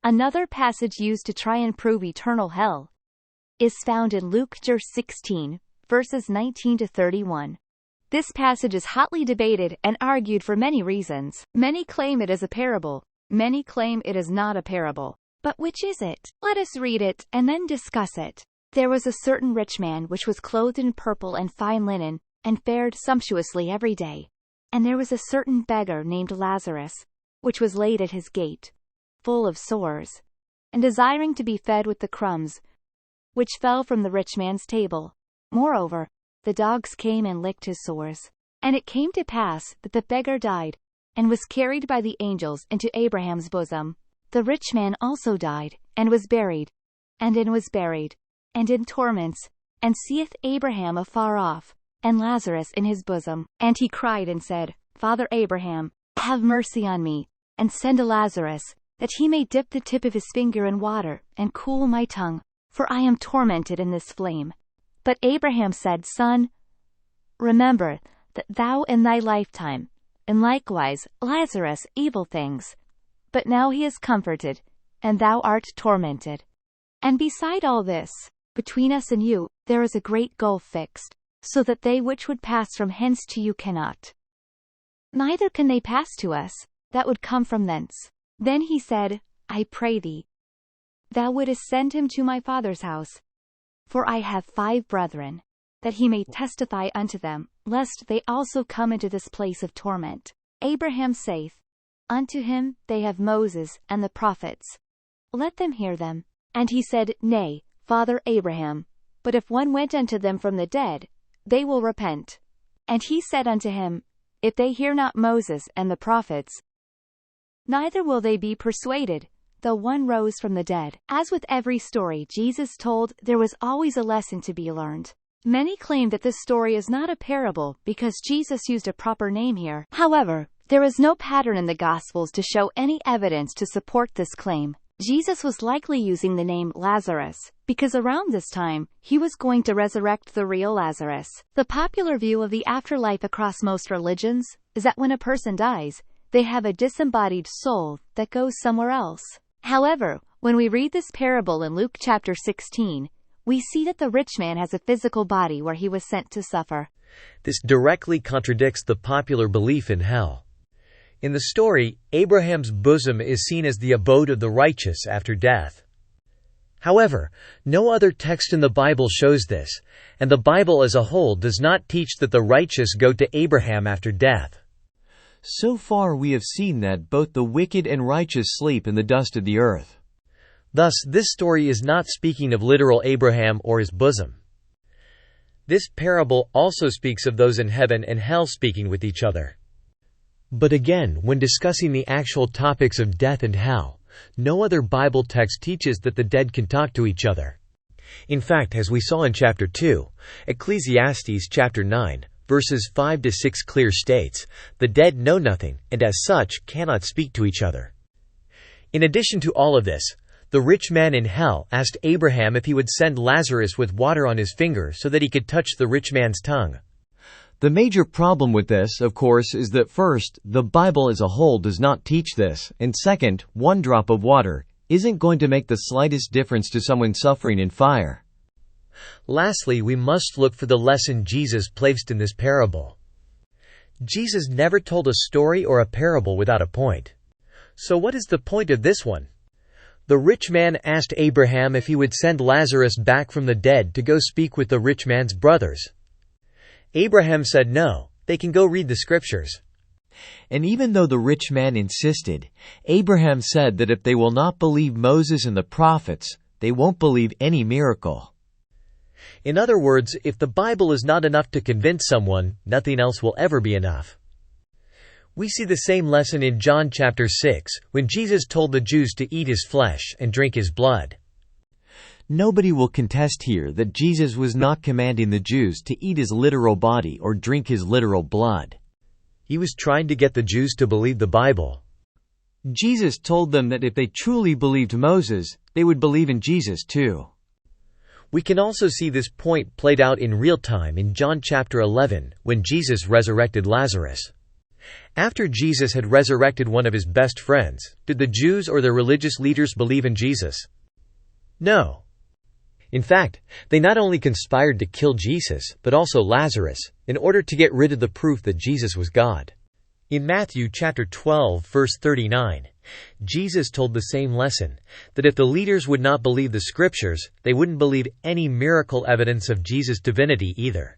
Another passage used to try and prove eternal hell is found in Luke 16, verses 19 to 31. This passage is hotly debated and argued for many reasons. Many claim it is a parable. Many claim it is not a parable. But which is it? Let us read it and then discuss it. There was a certain rich man which was clothed in purple and fine linen, and fared sumptuously every day. And there was a certain beggar named Lazarus, which was laid at his gate, full of sores, and desiring to be fed with the crumbs which fell from the rich man's table. Moreover, the dogs came and licked his sores. And it came to pass that the beggar died, and was carried by the angels into Abraham's bosom. The rich man also died, and was buried, and in torments, and seeth Abraham afar off, and Lazarus in his bosom. And he cried and said, Father Abraham, have mercy on me, and send Lazarus, that he may dip the tip of his finger in water, and cool my tongue, for I am tormented in this flame. But Abraham said, Son, remember that thou in thy lifetime, and likewise Lazarus, evil things. But now he is comforted, and thou art tormented. And beside all this, between us and you, there is a great gulf fixed, so that they which would pass from hence to you cannot. Neither can they pass to us, that would come from thence. Then he said, I pray thee, thou wouldest send him to my father's house. For I have 5 brethren, that he may testify unto them, lest they also come into this place of torment. Abraham saith unto him, They have Moses and the prophets. Let them hear them. And he said, Nay, Father Abraham, but if one went unto them from the dead, they will repent. And he said unto him, If they hear not Moses and the prophets, neither will they be persuaded, though one rose from the dead. As with every story Jesus told, there was always a lesson to be learned. Many claim that this story is not a parable because Jesus used a proper name here. However, there is no pattern in the Gospels to show any evidence to support this claim. Jesus was likely using the name Lazarus, because around this time, he was going to resurrect the real Lazarus. The popular view of the afterlife across most religions is that when a person dies, they have a disembodied soul that goes somewhere else. However, when we read this parable in Luke chapter 16, we see that the rich man has a physical body where he was sent to suffer. This directly contradicts the popular belief in hell. In the story, Abraham's bosom is seen as the abode of the righteous after death. However, no other text in the Bible shows this, and the Bible as a whole does not teach that the righteous go to Abraham after death. So far we have seen that both the wicked and righteous sleep in the dust of the earth. Thus, this story is not speaking of literal Abraham or his bosom. This parable also speaks of those in heaven and hell speaking with each other. But again, when discussing the actual topics of death and hell, no other Bible text teaches that the dead can talk to each other. In fact, as we saw in chapter 2, Ecclesiastes chapter 9, verses 5 to 6 clear states, the dead know nothing, and as such cannot speak to each other. In addition to all of this, the rich man in hell asked Abraham if he would send Lazarus with water on his finger so that he could touch the rich man's tongue. The major problem with this, of course, is that first, the Bible as a whole does not teach this, and second, 1 drop of water isn't going to make the slightest difference to someone suffering in fire. Lastly, we must look for the lesson Jesus placed in this parable. Jesus never told a story or a parable without a point. So what is the point of this one? The rich man asked Abraham if he would send Lazarus back from the dead to go speak with the rich man's brothers. Abraham said no, they can go read the scriptures. And even though the rich man insisted, Abraham said that if they will not believe Moses and the prophets, they won't believe any miracle. In other words, if the Bible is not enough to convince someone, nothing else will ever be enough. We see the same lesson in John chapter 6, when Jesus told the Jews to eat his flesh and drink his blood. Nobody will contest here that Jesus was not commanding the Jews to eat his literal body or drink his literal blood. He was trying to get the Jews to believe the Bible. Jesus told them that if they truly believed Moses, they would believe in Jesus too. We can also see this point played out in real time in John chapter 11, when Jesus resurrected Lazarus. After Jesus had resurrected one of his best friends, did the Jews or the religious leaders believe in Jesus? No. In fact, they not only conspired to kill Jesus, but also Lazarus, in order to get rid of the proof that Jesus was God. In Matthew chapter 12, verse 39, Jesus told the same lesson, that if the leaders would not believe the scriptures, they wouldn't believe any miracle evidence of Jesus' divinity either.